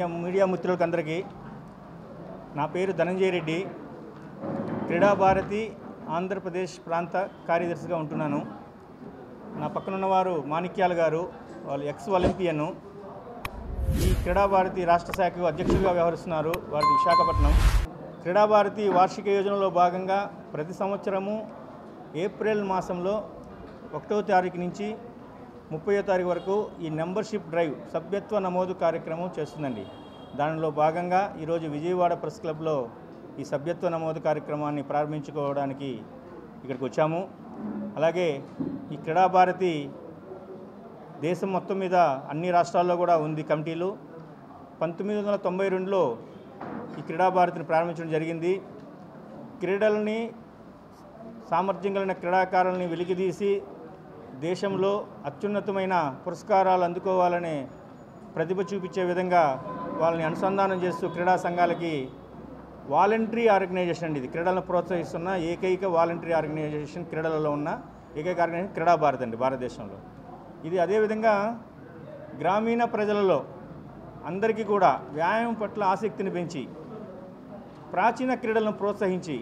ఆత్మీయ మీడియా మిత్రులకందరికీ నా పేరు ధనంజయ రెడ్డి. క్రీడా భారతి ఆంధ్రప్రదేశ్ ప్రాంత కార్యదర్శిగా ఉంటున్నాను. నా పక్కన ఉన్నవారు మాణిక్యాల గారు, వాళ్ళు ఎక్స్ ఒలింపియన్. ఈ క్రీడా భారతి రాష్ట్ర శాఖకు అధ్యక్షుడిగా వ్యవహరిస్తున్నారు. వారిది విశాఖపట్నం. క్రీడా భారతి వార్షిక యోజనలో భాగంగా ప్రతి సంవత్సరము ఏప్రిల్ మాసంలో 1వ తారీఖు నుంచి 30వ తారీఖు వరకు ఈ మెంబర్షిప్ డ్రైవ్ సభ్యత్వ నమోదు కార్యక్రమం చేస్తుందండి. దానిలో భాగంగా ఈరోజు విజయవాడ ప్రెస్ క్లబ్లో ఈ సభ్యత్వ నమోదు కార్యక్రమాన్ని ప్రారంభించుకోవడానికి ఇక్కడికి వచ్చాము. అలాగే ఈ క్రీడా భారతి దేశం మొత్తం మీద అన్ని రాష్ట్రాల్లో కూడా ఉంది కమిటీలు. 1992లో ఈ క్రీడా భారతిని ప్రారంభించడం జరిగింది. క్రీడలని, సామర్థ్యం కలిగిన క్రీడాకారులని వెలికితీసి దేశంలో అత్యున్నతమైన పురస్కారాలు అందుకోవాలనే ప్రతిభ చూపించే విధంగా వాళ్ళని అనుసంధానం చేస్తూ క్రీడా సంఘాలకి వాలంటరీ ఆర్గనైజేషన్ అండి. ఇది క్రీడలను ప్రోత్సహిస్తున్న ఏకైక వాలంటరీ ఆర్గనైజేషన్, క్రీడలలో ఉన్న ఏకైక ఆర్గనైజేషన్ క్రీడా భారతి అండి భారతదేశంలో. ఇది అదేవిధంగా గ్రామీణ ప్రజలలో అందరికీ కూడా వ్యాయామం పట్ల ఆసక్తిని పెంచి ప్రాచీన క్రీడలను ప్రోత్సహించి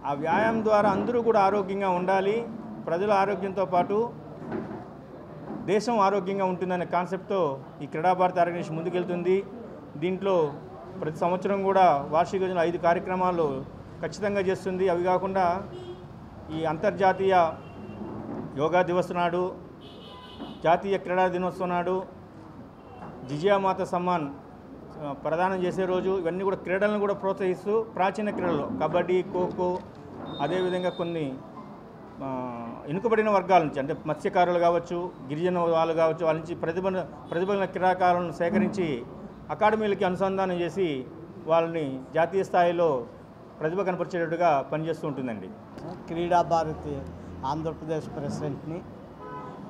ఆ వ్యాయామం ద్వారా అందరూ కూడా ఆరోగ్యంగా ఉండాలి, ప్రజల ఆరోగ్యంతో పాటు దేశం ఆరోగ్యంగా ఉంటుందనే కాన్సెప్ట్తో ఈ క్రీడా భారతి ఆర్గనైజేషన్ ముందుకెళ్తుంది. దీంట్లో ప్రతి సంవత్సరం కూడా వార్షిక యోజన 5 కార్యక్రమాలు ఖచ్చితంగా చేస్తుంది. అవి కాకుండా ఈ అంతర్జాతీయ యోగా దివస్ నాడు, జాతీయ క్రీడా దినోత్సవం నాడు, జిజియామాత సమ్మాన్ ప్రదానం చేసే రోజు, ఇవన్నీ కూడా క్రీడలను కూడా ప్రోత్సహిస్తూ ప్రాచీన క్రీడలు కబడ్డీ, ఖోఖో, అదేవిధంగా కొన్ని వెనుకబడిన వర్గాల నుంచి అంటే మత్స్యకారులు కావచ్చు, గిరిజన వాళ్ళు కావచ్చు, వాళ్ళ నుంచి ప్రతిభల క్రీడాకారులను సేకరించి అకాడమీలకి అనుసంధానం చేసి వాళ్ళని జాతీయ స్థాయిలో ప్రతిభ కనపరిచేటట్టుగా పనిచేస్తూ ఉంటుందండి. క్రీడా భారతి ఆంధ్రప్రదేశ్ ప్రెసిడెంట్ని.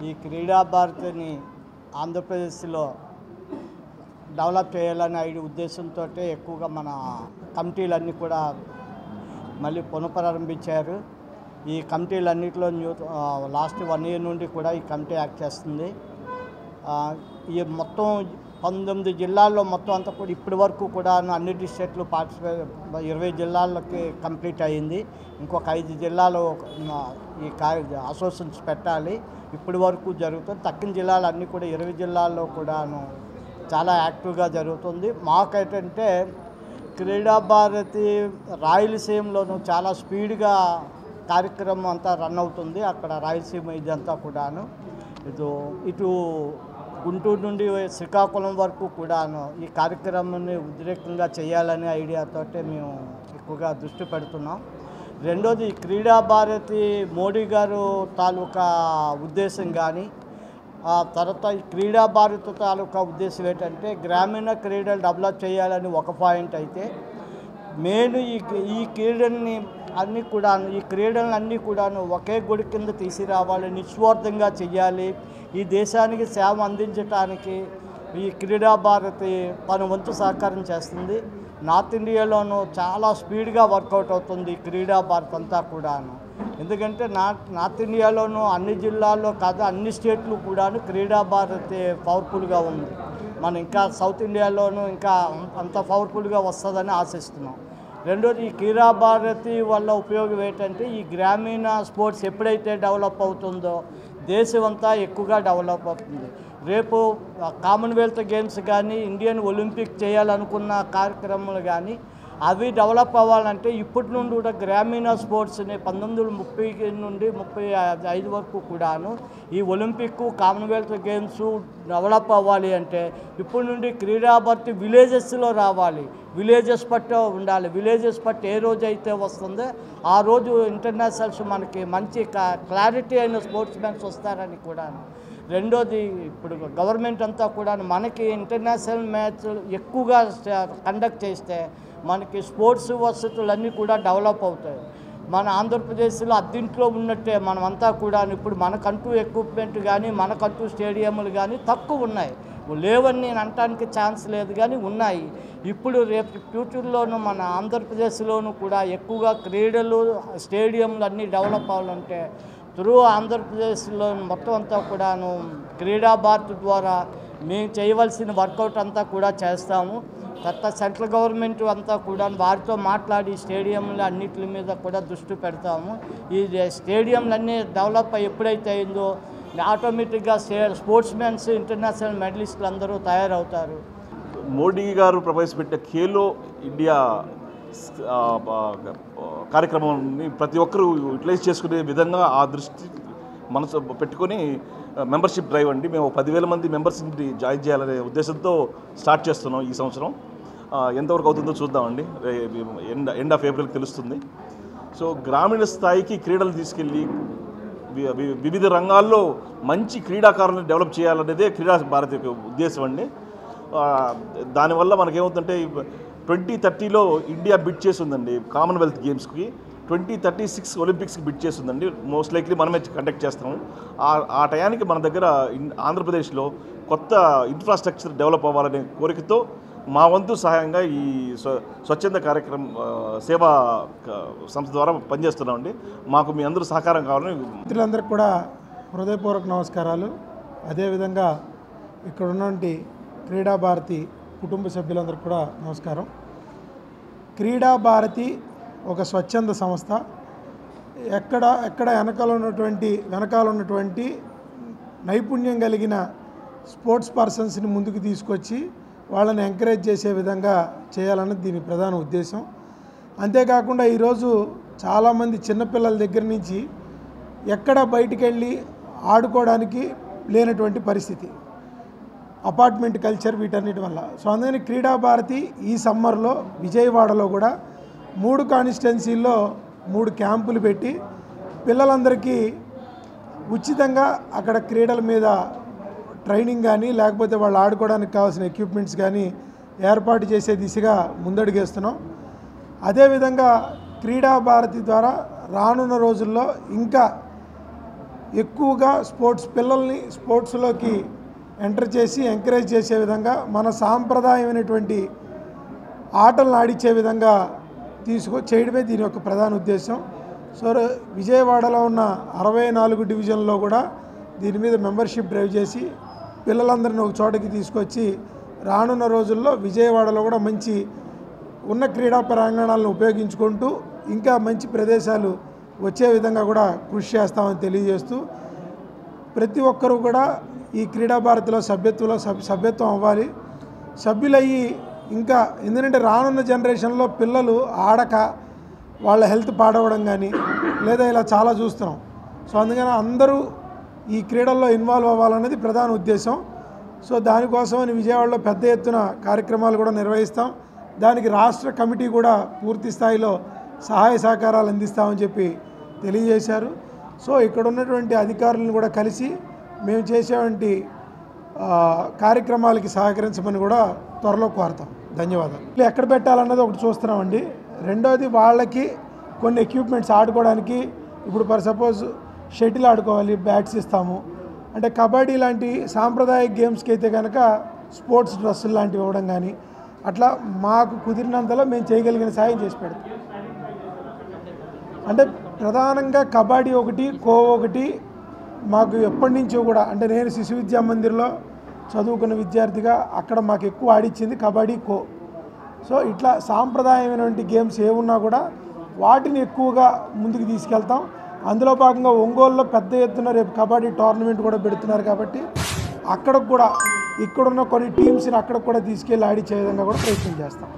ఈ క్రీడా భారతిని ఆంధ్రప్రదేశ్లో డెవలప్ చేయాలనే ఉద్దేశంతో ఎక్కువగా మన కమిటీలన్నీ కూడా మళ్ళీ పునఃప్రారంభించారు. ఈ కమిటీలన్నింటిలో లాస్ట్ 1 year నుండి కూడా ఈ కమిటీ యాక్ట్ చేస్తుంది. ఈ మొత్తం 19 జిల్లాల్లో మొత్తం అంతా కూడా ఇప్పటి వరకు కూడా అన్ని డిస్ట్రిక్ట్లు పార్టిసిపేట్ 20 జిల్లాలకి కంప్లీట్ అయ్యింది. ఇంకొక 5 జిల్లాలో ఈ అసోసియేషన్స్ పెట్టాలి. ఇప్పటి వరకు జరుగుతుంది. తక్కిన జిల్లాలన్నీ కూడా 20 జిల్లాల్లో కూడాను చాలా యాక్టివ్గా జరుగుతుంది. మాకేంటంటే క్రీడా భారతి రాయలసీమలోనూ చాలా స్పీడ్గా కార్యక్రమం అంతా రన్ అవుతుంది. అక్కడ రాయలసీమ ఇదంతా కూడాను ఇటు గుంటూరు నుండి శ్రీకాకుళం వరకు కూడాను ఈ కార్యక్రమాన్ని ఉద్రేకంగా చేయాలనే ఐడియాతో మేము ఎక్కువగా దృష్టి పెడుతున్నాం. రెండోది క్రీడా భారతి మోడీ గారు తాలూకా ఉద్దేశం కానీ, ఆ తర్వాత ఈ క్రీడా భారతి తాలూకా ఉద్దేశం ఏంటంటే గ్రామీణ క్రీడలు డెవలప్ చేయాలని ఒక పాయింట్ అయితే, మెయిన్ ఈ క్రీడల్ని అన్నీ కూడాను ఈ క్రీడలన్నీ కూడాను ఒకే గుడి కింద తీసుకురావాలి, నిస్వార్థంగా చెయ్యాలి. ఈ దేశానికి సేవ అందించడానికి ఈ క్రీడా భారతి తన వంతు సహకారం చేస్తుంది. నార్త్ ఇండియాలోనూ చాలా స్పీడ్గా వర్కౌట్ అవుతుంది క్రీడా భారతి అంతా కూడాను. ఎందుకంటే నార్త్ ఇండియాలోనూ అన్ని జిల్లాల్లో కాదు అన్ని స్టేట్లు కూడాను క్రీడా భారతి పవర్ఫుల్గా ఉంది. మనం ఇంకా సౌత్ ఇండియాలోనూ ఇంకా అంత పవర్ఫుల్గా వస్తుందని ఆశిస్తున్నాం. రెండోది ఈ క్రీడా భారతి వల్ల ఉపయోగం ఏంటంటే ఈ గ్రామీణ స్పోర్ట్స్ ఎప్పుడైతే డెవలప్ అవుతుందో దేశం అంతా ఎక్కువగా డెవలప్ అవుతుంది. రేపు కామన్వెల్త్ గేమ్స్ కానీ, ఇండియన్ ఒలింపిక్ చేయాలనుకున్న కార్యక్రమాలు కానీ అవి డెవలప్ అవ్వాలంటే ఇప్పటి నుండి కూడా గ్రామీణ స్పోర్ట్స్ని 1930 నుండి 35 వరకు కూడాను ఈ ఒలింపిక్, కామన్వెల్త్ గేమ్స్ డెవలప్ అవ్వాలి అంటే ఇప్పటి నుండి క్రీడా భారతి విలేజెస్లో రావాలి. విలేజెస్ పట్టు ఉండాలి. విలేజెస్ పట్టు ఏ రోజు అయితే వస్తుందో ఆ రోజు ఇంటర్నేషనల్స్ మనకి మంచి క్లారిటీ అయిన స్పోర్ట్స్ మ్యాన్స్ వస్తారని కూడా. రెండోది ఇప్పుడు గవర్నమెంట్ అంతా కూడా మనకి ఇంటర్నేషనల్ మ్యాచ్ ఎక్కువగా కండక్ట్ చేస్తే మనకి స్పోర్ట్స్ వసతులన్నీ కూడా డెవలప్ అవుతాయి. మన ఆంధ్రప్రదేశ్లో అద్దింట్లో ఉన్నట్టే మనమంతా కూడా ఇప్పుడు మనకంటూ ఎక్విప్మెంట్ కానీ మనకంటూ స్టేడియంలు కానీ తక్కువ ఉన్నాయి. లేవని నేను అనటానికి ఛాన్స్ లేదు కానీ ఉన్నాయి. ఇప్పుడు రేపు ఫ్యూచర్లోనూ మన ఆంధ్రప్రదేశ్లోనూ కూడా ఎక్కువగా క్రీడలు, స్టేడియంలు అన్నీ డెవలప్ అవ్వాలంటే త్రూ ఆంధ్రప్రదేశ్లో మొత్తం అంతా కూడాను క్రీడా భారతి ద్వారా మేము చేయవలసిన వర్కౌట్ అంతా కూడా చేస్తాము. కొత్త సెంట్రల్ గవర్నమెంట్ అంతా కూడా వారితో మాట్లాడి స్టేడియంలు అన్నిటి మీద కూడా దృష్టి పెడతాము. ఈ స్టేడియంలన్నీ డెవలప్ ఎప్పుడైతే అయిందో ఆటోమేటిక్గా స్పోర్ట్స్ మెన్స్ ఇంటర్నేషనల్ మెడలిస్టులు అందరూ తయారవుతారు. మోడీ గారు ప్రవేశపెట్టిన ఖేలో ఇండియా కార్యక్రమాన్ని ప్రతి ఒక్కరూ యూటిలైజ్ చేసుకునే విధంగా ఆ దృష్టి మనసు పెట్టుకొని మెంబర్షిప్ డ్రైవ్ అండి. మేము 10,000 మంది మెంబర్స్ని జాయిన్ చేయాలనే ఉద్దేశంతో స్టార్ట్ చేస్తున్నాం ఈ సంవత్సరం. ఎంతవరకు అవుతుందో చూద్దామండి. ఎండ్ ఆఫ్ ఏప్రిల్కి తెలుస్తుంది. సో గ్రామీణ స్థాయికి క్రీడలు తీసుకెళ్ళి వివిధ రంగాల్లో మంచి క్రీడాకారులను డెవలప్ చేయాలనేదే క్రీడా భారతి యొక్క ఉద్దేశం అండి. దానివల్ల మనకేమవుతుందంటే 2030లో ఇండియా బిడ్ చేసి ఉందండి కామన్వెల్త్ గేమ్స్కి. 2036 ఒలింపిక్స్కి బిడ్ చేస్తుందండి. మోస్ట్ లైక్లీ మనమే కండక్ట్ చేస్తాము. ఆ టయానికి మన దగ్గర ఆంధ్రప్రదేశ్లో కొత్త ఇన్ఫ్రాస్ట్రక్చర్ డెవలప్ అవ్వాలనే కోరికతో మా వంతు సహాయంగా ఈ స్వచ్ఛంద కార్యక్రమం సేవా సంస్థ ద్వారా పనిచేస్తున్నామండి. మాకు మీ అందరూ సహకారం కావాలని మిత్రులందరికీ కూడా హృదయపూర్వక నమస్కారాలు. అదేవిధంగా ఇక్కడ ఉన్నటువంటి క్రీడా భారతి కుటుంబ సభ్యులందరికీ కూడా నమస్కారం. క్రీడా భారతి ఒక స్వచ్ఛంద సంస్థ. ఎక్కడ వెనకాల ఉన్నటువంటి నైపుణ్యం కలిగిన స్పోర్ట్స్ పర్సన్స్ని ముందుకు తీసుకొచ్చి వాళ్ళని ఎంకరేజ్ చేసే విధంగా చేయాలన్నది దీని ప్రధాన ఉద్దేశం. అంతేకాకుండా ఈరోజు చాలామంది చిన్నపిల్లల దగ్గర నుంచి ఎక్కడ బయటికి వెళ్ళి ఆడుకోవడానికి లేనటువంటి పరిస్థితి, అపార్ట్మెంట్ కల్చర్, వీటన్నిటి వల్ల. సో అందుకని క్రీడా భారతి ఈ సమ్మర్లో విజయవాడలో కూడా 3 కాన్స్టిట్యున్సీల్లో 3 క్యాంపులు పెట్టి పిల్లలందరికీ ఉచితంగా అక్కడ క్రీడల మీద ట్రైనింగ్ కానీ లేకపోతే వాళ్ళు ఆడుకోవడానికి కావాల్సిన ఎక్విప్మెంట్స్ కానీ ఏర్పాటు చేసే దిశగా ముందడుగేస్తున్నాం. అదేవిధంగా క్రీడా భారతి ద్వారా రానున్న రోజుల్లో ఇంకా ఎక్కువగా పిల్లల్ని స్పోర్ట్స్లోకి ఎంటర్ చేసి ఎంకరేజ్ చేసే విధంగా మన సాంప్రదాయమైనటువంటి ఆటలను ఆడించే విధంగా చేయడమే దీని యొక్క ప్రధాన ఉద్దేశం. సో విజయవాడలో ఉన్న 64 డివిజన్లో కూడా దీని మీద మెంబర్షిప్ డ్రైవ్ చేసి పిల్లలందరినీ ఒక చోటకి తీసుకొచ్చి రానున్న రోజుల్లో విజయవాడలో కూడా మంచి ఉన్న క్రీడా ప్రాంగణాలను ఉపయోగించుకుంటూ ఇంకా మంచి ప్రదేశాలు వచ్చే విధంగా కూడా కృషి చేస్తామని తెలియజేస్తూ, ప్రతి ఒక్కరూ కూడా ఈ క్రీడా భారతిలో సభ్యత్వం అవ్వాలి, సభ్యులయ్యి ఇంకా. ఎందుకంటే రానున్న జనరేషన్లో పిల్లలు ఆడక వాళ్ళ హెల్త్ పాడవడం కానీ లేదా ఇలా చాలా చూస్తున్నాం. సో అందుకని అందరూ ఈ క్రీడల్లో ఇన్వాల్వ్ అవ్వాలన్నది ప్రధాన ఉద్దేశం. సో దానికోసమని విజయవాడలో పెద్ద ఎత్తున కార్యక్రమాలు కూడా నిర్వహిస్తాం. దానికి రాష్ట్ర కమిటీ కూడా పూర్తి స్థాయిలో సహాయ సహకారాలు అందిస్తామని చెప్పి తెలియజేశారు. సో ఇక్కడ ఉన్నటువంటి అధికారులను కూడా కలిసి మేము చేసేటువంటి కార్యక్రమాలకి సహకరించమని కూడా త్వరలో కోరుతాం. ధన్యవాదాలు. ఎక్కడ పెట్టాలన్నది ఒకటి చూస్తున్నామండి. రెండోది వాళ్ళకి కొన్ని ఎక్విప్మెంట్స్ ఆడుకోవడానికి, ఇప్పుడు ఫర్ సపోజ్ షటిల్ ఆడుకోవాలి, బ్యాట్స్ ఇస్తాము. అంటే కబడ్డీ లాంటి సాంప్రదాయ గేమ్స్కి అయితే కనుక స్పోర్ట్స్ డ్రెస్సులు లాంటివి ఇవ్వడం కానీ అట్లా మాకు కుదిరినంతలో మేము చేయగలిగిన సాయం చేసి పెడతాం. అంటే ప్రధానంగా కబడ్డీ ఒకటి, ఖో ఒకటి మాకు ఎప్పటి నుంచో కూడా, అంటే నేను శిశు విద్యా మందిర్లో చదువుకున్న విద్యార్థిగా అక్కడ మాకు ఎక్కువ ఆడిచ్చింది కబడ్డీ, ఖో. సో ఇట్లా సాంప్రదాయమైనటువంటి గేమ్స్ ఏమున్నా కూడా వాటిని ఎక్కువగా ముందుకు తీసుకెళ్తాం. అందులో భాగంగా ఒంగోలులో పెద్ద ఎత్తున రేపు కబడ్డీ టోర్నమెంట్ కూడా పెడుతున్నారు కాబట్టి అక్కడికి కూడా ఇక్కడున్న కొన్ని టీమ్స్ని అక్కడికి కూడా తీసుకెళ్ళి ఆడిచ్చే విధంగా కూడా ప్రయత్నం చేస్తాం.